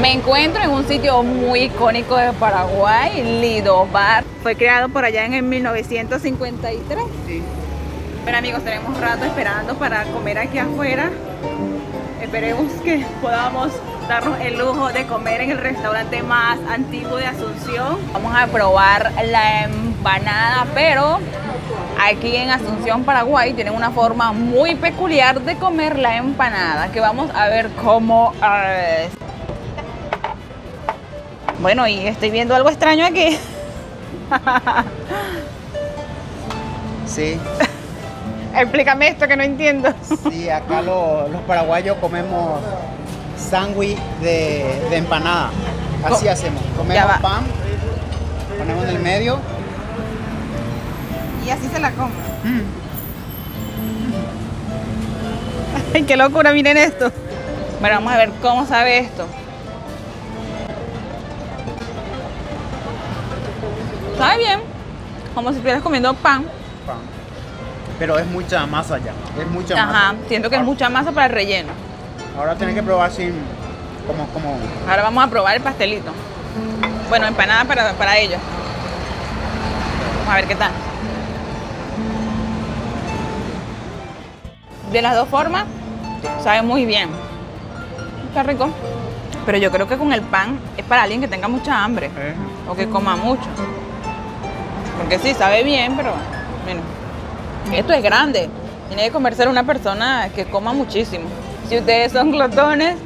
Me encuentro en un sitio muy icónico de Paraguay, Lido Bar. Fue creado por allá en el 1953. Sí. Pero amigos, tenemos rato esperando para comer aquí afuera. Esperemos que podamos darnos el lujo de comer en el restaurante más antiguo de Asunción. Vamos a probar la empanada, pero aquí en Asunción, Paraguay, tienen una forma muy peculiar de comer la empanada, que vamos a ver cómo es. Bueno, y estoy viendo algo extraño aquí. Sí. Explícame esto que no entiendo. Sí, acá los paraguayos comemos sándwich de empanada. Así hacemos. Ya Comemos va. pan, ponemos en el medio. Y así se la come. Ay, qué locura, miren esto. Bueno, vamos a ver cómo sabe esto. Sabe bien, como si estuvieras comiendo pan. Pan. Pero es mucha masa ya. Es mucha Ajá, masa. siento que es mucha masa para el relleno. Ahora tienes que probar sin como Ahora vamos a probar el pastelito. Bueno, empanada para ellos. Vamos a ver qué tal. De las dos formas, sabe muy bien. Está rico. Pero yo creo que con el pan es para alguien que tenga mucha hambre o que coma mucho. Porque sí, sabe bien, pero miren, esto es grande. Tiene que comerse una persona que coma muchísimo. Si ustedes son glotones,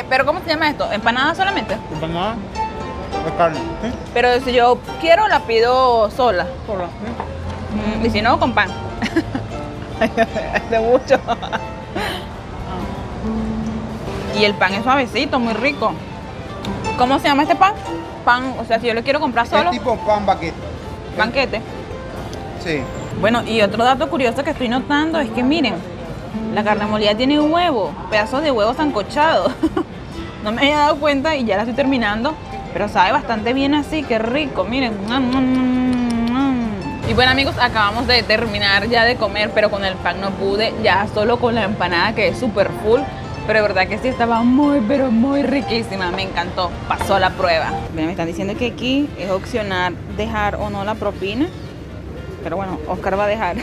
pero ¿cómo se llama esto? ¿Empanada solamente? empanada de carne. ¿Sí? Pero si yo quiero, la pido sola. Sola, ¿sí? Y si no, con pan. Es de mucho. Y el pan es suavecito, muy rico. ¿Cómo se llama este pan? Pan, o sea, si yo lo quiero comprar solo, Es tipo pan baguette. banquete. Sí. Bueno, y otro dato curioso que estoy notando es que miren, la carne molida tiene huevo, pedazos de huevo sancochado. No me había dado cuenta y ya la estoy terminando, pero sabe bastante bien así, qué rico, miren. Y bueno amigos, acabamos de terminar ya de comer, pero con el pan no pude, ya solo con la empanada que es súper full. Pero de verdad que sí estaba muy, pero muy riquísima, me encantó, pasó la prueba. Bien, me están diciendo que aquí es opcional dejar o no la propina. Pero bueno, Oscar va a dejar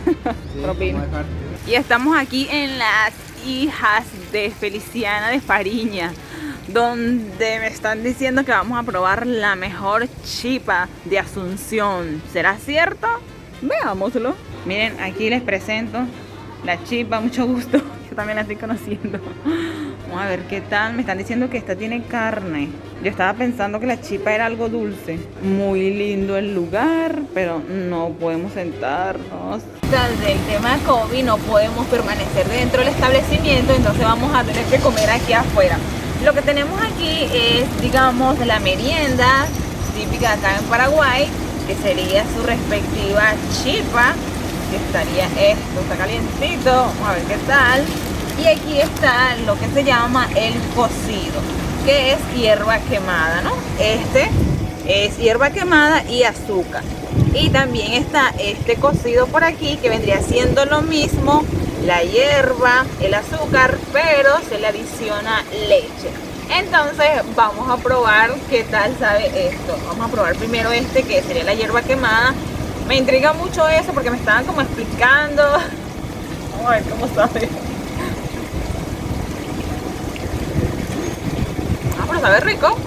propina. Vamos a dejar. Y estamos aquí en las hijas de Feliciana de Fariña, donde me están diciendo que vamos a probar la mejor chipa de Asunción. ¿Será cierto? Veámoslo. Miren, aquí les presento la chipa, mucho gusto. Yo también la estoy conociendo. Vamos a ver qué tal. Me están diciendo que esta tiene carne. Yo estaba pensando que la chipa era algo dulce. Muy lindo el lugar, pero no podemos sentarnos. Del tema COVID no podemos permanecer dentro del establecimiento, entonces vamos a tener que comer aquí afuera. Lo que tenemos aquí es, digamos, la merienda típica acá en Paraguay, que sería su respectiva chipa, que estaría esto, está calientito, vamos a ver qué tal. Y aquí está lo que se llama el cocido, que es hierba quemada, ¿no? Este es hierba quemada y azúcar. Y también está este cocido por aquí, que vendría siendo lo mismo, la hierba, el azúcar, pero se le adiciona leche. Entonces vamos a probar qué tal sabe esto. Vamos a probar primero este, que sería la hierba quemada. Me intriga mucho eso porque me estaban como explicando. Vamos a ver cómo sabe. Ah, pero sabe rico.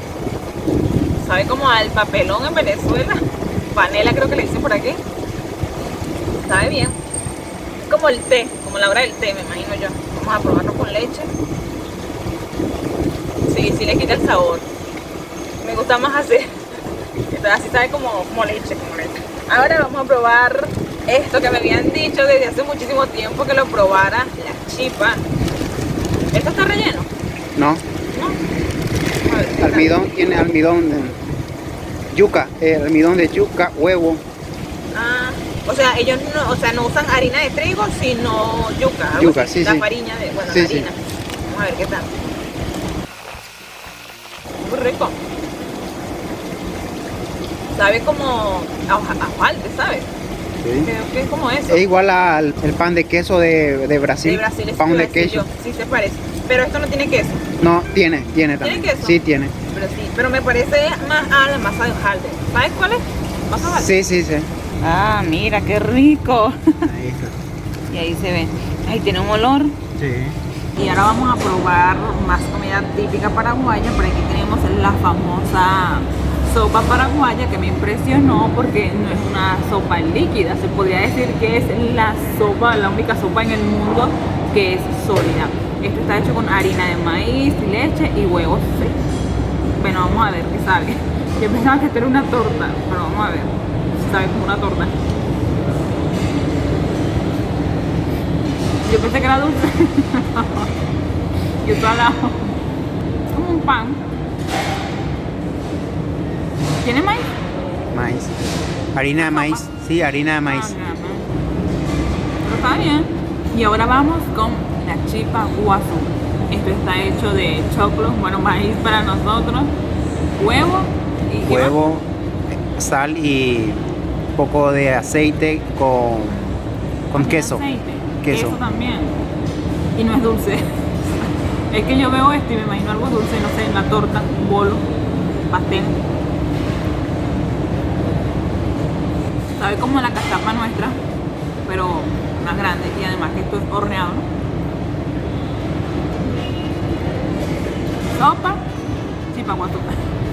Sabe como al papelón en Venezuela. Panela creo que le dicen por aquí. Sabe bien. Es como el té, como la hora del té, me imagino yo. Vamos a probarlo con leche. Sí, sí le quita el sabor. Me gusta más así. Así sabe como leche, como leche. Ahora vamos a probar esto que me habían dicho desde hace muchísimo tiempo que lo probara, la chipa. ¿Esto está relleno? No. ¿No? A ver, ¿qué tal? Almidón, tiene almidón de yuca, almidón de yuca, huevo. Ah, o sea, ellos no, o sea, no usan harina de trigo, sino yuca. Algo Yuca, así, sí, la sí. farina de, bueno, Sí, la sí. harina. Vamos a ver qué tal. Muy rico. Sabe como a falde, ¿sabes? Sí. Creo que es como eso. Es igual al el pan de queso de Brasil. De Brasil es Pan que iba de a decir queso. yo. Sí se parece. Pero esto no tiene queso. No, tiene también. queso? Sí, tiene. Pero sí, pero me parece más a la masa de hojaldre. ¿Sabes cuál es? ¿Masa de hojaldre? Sí. Ah, mira, qué rico. Ahí está. Y ahí se ve. Ahí tiene un olor. Sí. Y ahora vamos a probar más comida típica paraguaya. Por aquí tenemos la famosa sopa paraguaya que me impresionó porque no es una sopa líquida. Se podría decir que es la única sopa en el mundo que es sólida. Esto está hecho con harina de maíz, leche y huevos. Sí. Bueno, vamos a ver qué sabe. Yo pensaba que esto era una torta, pero vamos a ver. Sabe como una torta. Yo pensé que era dulce. Y salado. Como un pan. ¿Tiene maíz? Maíz. Harina de maíz. Sí, harina de maíz. Pero está bien. Y ahora vamos con la chipa guazú. Esto está hecho de choclo, bueno, maíz para nosotros, huevo y ¿qué Huevo, sal y un poco de aceite con queso. Aceite. Queso. Queso también. Y no es dulce. Es que yo veo esto y me imagino algo dulce, no sé, una torta, un bolo, pastel. Sabe como la cachapa nuestra, pero más grande, y además que esto es horneado. Sopa, chipa guazú.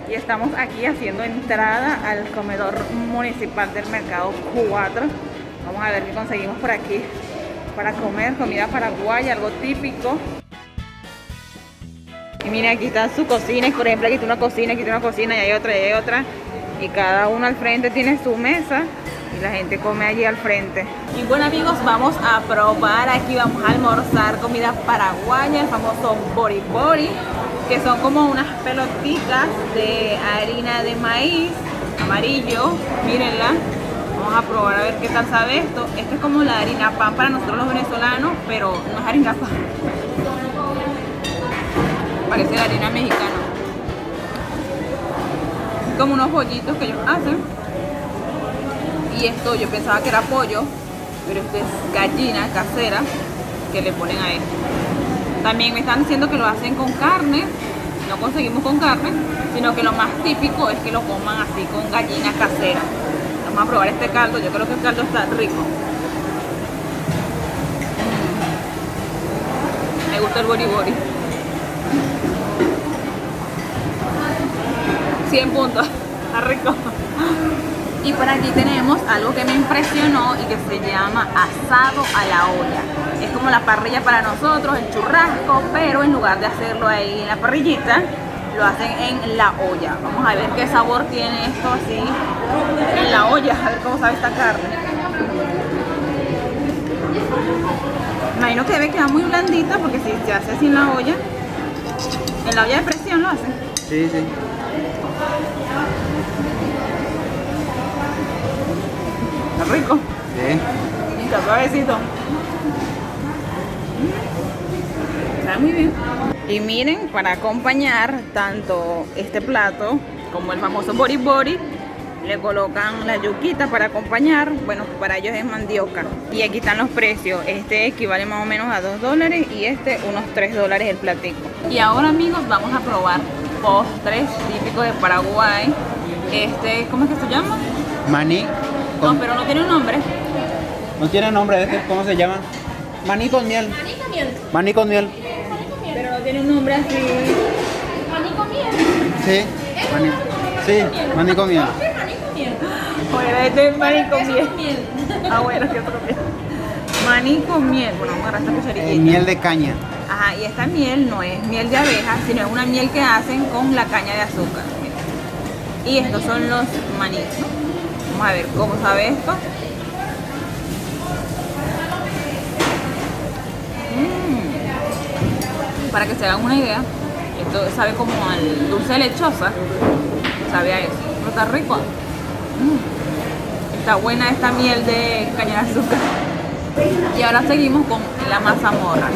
Y estamos aquí haciendo entrada al comedor municipal del Mercado 4. Vamos a ver qué conseguimos por aquí para comer comida paraguaya, algo típico. Y miren, aquí está su cocina, y por ejemplo aquí está una cocina, aquí está una cocina y hay otra y hay otra. Y cada uno al frente tiene su mesa y la gente come allí al frente. Y bueno amigos, vamos a probar, aquí vamos a almorzar comida paraguaya, el famoso bori bori, que son como unas pelotitas de harina de maíz amarillo, mírenla. Vamos a probar a ver qué tal sabe esto. Esto es como la harina pan para nosotros los venezolanos, pero no es harina pan. Parece la harina mexicana. Como unos bollitos que ellos hacen. Y esto yo pensaba que era pollo, pero esto es gallina casera que le ponen a esto. También me están diciendo que lo hacen con carne. No conseguimos con carne, sino que lo más típico es que lo coman así con gallina casera. Vamos a probar este caldo. Yo creo que el caldo está rico. Me gusta el bori bori. 100 puntos, está rico. Y por aquí tenemos algo que me impresionó y que se llama asado a la olla. Es como la parrilla para nosotros, el churrasco, pero en lugar de hacerlo ahí en la parrillita, lo hacen en la olla. Vamos a ver qué sabor tiene esto así en la olla, a ver cómo sabe esta carne. Imagino que debe quedar muy blandita porque si se hace así en la olla de presión lo hacen. Sí. Está rico. Sí. Está suavecito. Está muy bien. Y miren, para acompañar tanto este plato como el famoso bori bori, le colocan la yuquita para acompañar. Bueno, para ellos es mandioca. Y aquí están los precios. Este equivale más o menos a $2 y este unos $3 el platico. Y ahora amigos, vamos a probar postres típicos de Paraguay. ¿Cómo es que se llama? Maní. No, pero no tiene un nombre. ¿No tiene nombre ¿Cómo se llama? Maní con miel. Maní con miel. Pero no tiene un nombre así. Maní con miel. Sí. Maní. Sí, maní con miel. Bueno, este es maní con miel. Ah, bueno, ¿qué otro miel? Maní con miel. Bueno, vamos a agarrar esta cucharilla. Miel de caña. Ajá, y esta miel no es miel de abeja, sino es una miel que hacen con la caña de azúcar. Y estos son los maní, ¿no? Vamos a ver cómo sabe esto. Para que se hagan una idea, esto sabe como al dulce de lechosa. Sabe a eso, pero está rico. Está buena esta miel de caña de azúcar. Y ahora seguimos con la mazamorra.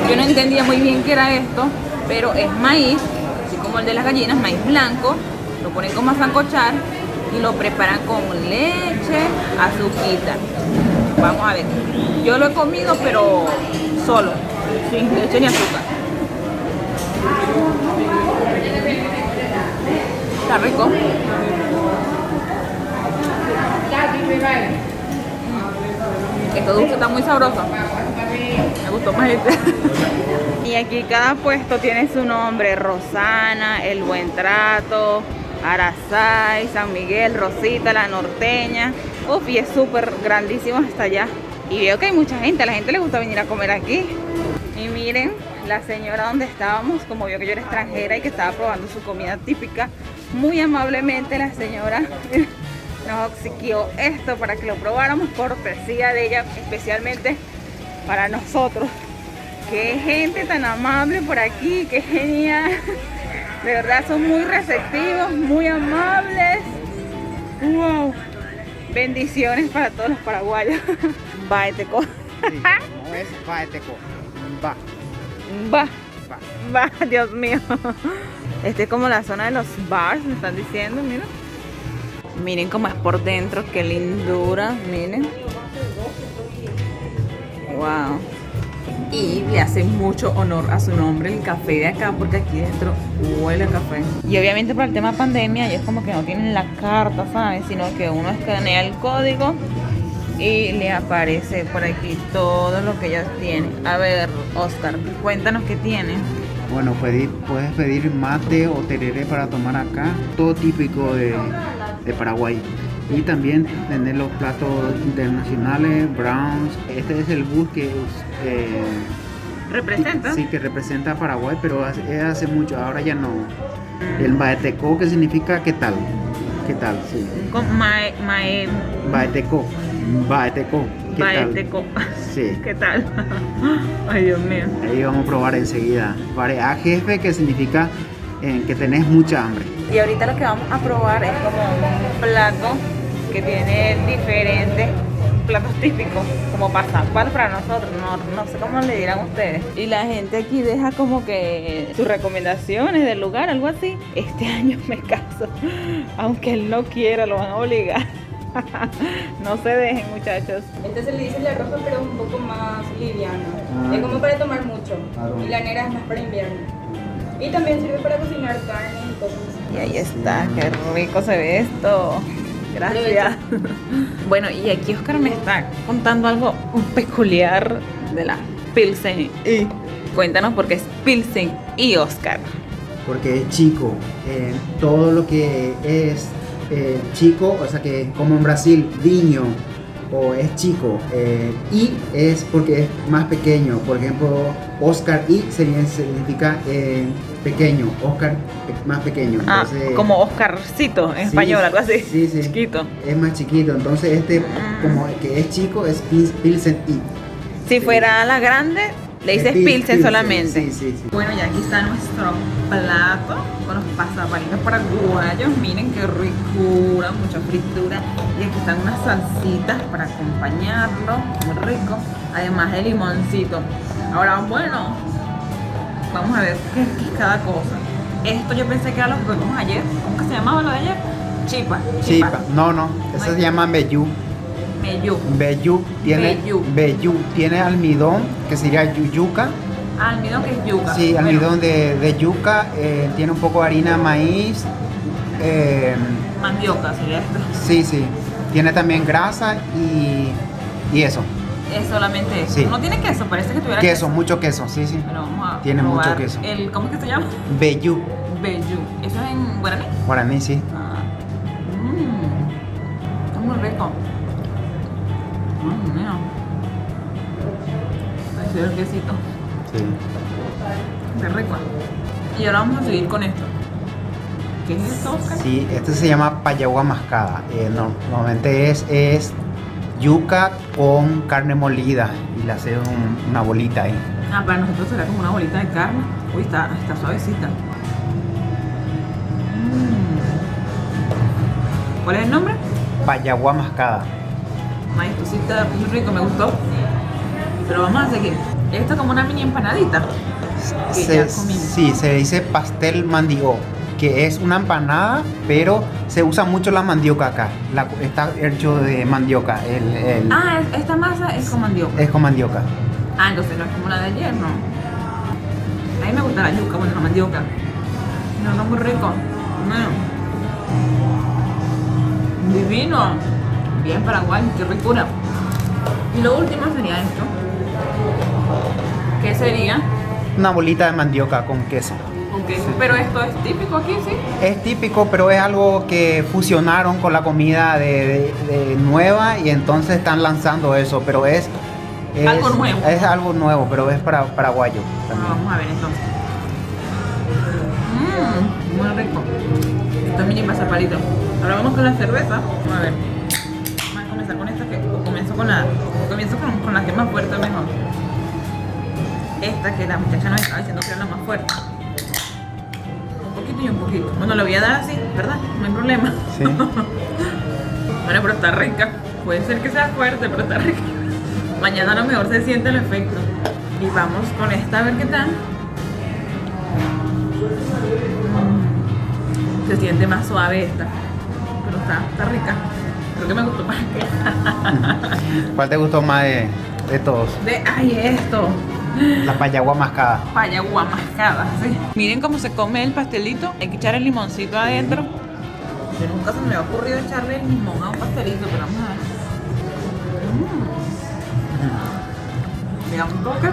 Yo no entendía muy bien qué era esto, pero es maíz, así como el de las gallinas, maíz blanco. Lo ponen como a sancochar y lo preparan con leche, azuquita. Vamos a ver. Yo lo he comido, pero solo, sin leche ni azúcar. Está rico. Este dulce está muy sabroso. Me gustó más este. Y aquí cada puesto tiene su nombre: Rosana, El Buen Trato, Arasai, San Miguel, Rosita, La Norteña. Uf, y es súper grandísimo hasta allá. Y veo que hay mucha gente, a la gente le gusta venir a comer aquí. Y miren, la señora donde estábamos, como vio que yo era extranjera y que estaba probando su comida típica, muy amablemente la señora nos obsequió esto para que lo probáramos, cortesía de ella, especialmente para nosotros. Qué gente tan amable por aquí, qué genial. De verdad son muy receptivos, muy amables. Wow. Bendiciones para todos los paraguayos. Baeteco. Sí, no es Baeteco. Va. Dios mío. Este es como la zona de los bars, me están diciendo, miren. Miren cómo es por dentro, qué lindura, miren. Wow. Y le hace mucho honor a su nombre el café de acá, porque aquí dentro huele a café. Y obviamente por el tema pandemia, ellos como que no tienen la carta, ¿sabes? Sino que uno escanea el código y le aparece por aquí todo lo que ellos tienen. A ver, Oscar, cuéntanos qué tienen. Bueno, puedes pedir mate o tereré para tomar acá, todo típico de Paraguay. Y también tener los platos internacionales, browns. Este es el bus que ¿Representa? Sí, que representa a Paraguay, pero hace mucho, ahora ya no. El Baeteco, que significa ¿qué tal? ¿Qué tal? Sí. Con Baeteco. ¿Qué Baeteco. tal? Sí. ¿Qué tal? Ay, Dios mío. Ahí vamos a probar enseguida. Barea jefe, que significa que tenés mucha hambre. Y ahorita lo que vamos a probar es como un plato que tiene diferentes platos típicos, como pasapal para nosotros, no sé cómo le dirán ustedes. Y la gente aquí deja como que sus recomendaciones del lugar, algo así. Este año me caso, aunque él no quiera, lo van a obligar. No se dejen, muchachos. Este se le dice la roja, pero es un poco más liviano. Es como para tomar mucho. Y la negra es más para invierno. Y también sirve para cocinar carne y cosas así. Y ahí está, qué rico se ve esto. Gracias. Bueno, y aquí Oscar me está contando algo peculiar de la Pilsen. Y cuéntanos por qué es Pilsen y Oscar. Porque es chico. Todo lo que es chico, o sea que como en Brasil, viño o es chico, y es porque es más pequeño. Por ejemplo, Oscar y significa pequeño, Oscar más pequeño. Entonces, como Oscarcito en español, algo así. Sí. Chiquito. Es más chiquito, entonces como que es chico es Pilsen y. Si fuera la grande, le dices Pilsen solamente. Sí. Bueno, y aquí está nuestro plato con los pasapalitos paraguayos. Miren qué ricura, mucha fritura. Y aquí están unas salsitas para acompañarlo, muy rico. Además de limoncito. Ahora, bueno, vamos a ver qué es cada cosa. Esto yo pensé que era lo que comimos ayer. ¿Cómo que se llamaba lo de ayer? Chipa. No, eso se llama meyú. Meyú tiene almidón, que sería yuca. Almidón, que es yuca. Sí, almidón de yuca, tiene un poco de harina, maíz. Mandioca sería esto. Sí. Tiene también grasa y eso. Es solamente eso. Sí. No tiene queso, parece que tuviera Queso, mucho queso, sí. Pero vamos a Tiene probar mucho queso. ¿Cómo es que se llama? Meyú. ¿Eso es en guaraní? Guaraní, sí. Está muy rico. Mira. Ahí se ve el quesito. Sí. Qué rico. Y ahora vamos a seguir con esto. ¿Qué es esto, Oscar? Sí, este se llama payagua mascada. Normalmente es yuca con carne molida y le hace una bolita ahí. Para nosotros será como una bolita de carne. Uy, está suavecita. ¿Cuál es el nombre? Payagua mascada. Ay, esto sí está muy rico, me gustó. Pero vamos a seguir. Esto es como una mini empanadita. Sí, se dice pastel mandió, que es una empanada, pero se usa mucho la mandioca acá. Está hecho de mandioca. Esta masa es con mandioca. Es con mandioca. Entonces no es como la de ayer, ¿no? A mí me gusta la yuca, bueno, la mandioca. No, no, muy rico. Divino. Bien Paraguay, qué ricura. Y lo último sería esto. ¿Qué sería? Una bolita de mandioca con queso. Ok, pero esto es típico aquí, ¿sí? Es típico, pero es algo que fusionaron con la comida de nueva y entonces están lanzando eso, pero es algo nuevo. Es algo nuevo, pero es paraguayo Bueno, también. vamos a ver entonces. Muy rico. Esto es mini pasapalito. Ahora vamos con la cerveza. Vamos a ver. Vamos a comenzar con esta que comienzo con la que es más fuerte mejor. Esta que la muchacha nos estaba diciendo que era la más fuerte. Un poquito y un poquito. Bueno, lo voy a dar así, ¿verdad? No hay problema. Sí. Bueno, pero está rica. Puede ser que sea fuerte, pero está rica. Mañana a lo mejor se siente el efecto. Y vamos con esta a ver qué tal. Se siente más suave esta. Pero está rica. Creo que me gustó más que ¿Cuál te gustó más de todos? ¡ay, esto! La payagua mascada. Payagua mascada, sí. Miren cómo se come el pastelito. Hay que echar el limoncito adentro. Yo nunca se me ha ocurrido echarle el limón a un pastelito, pero vamos a ver. Le da un toque.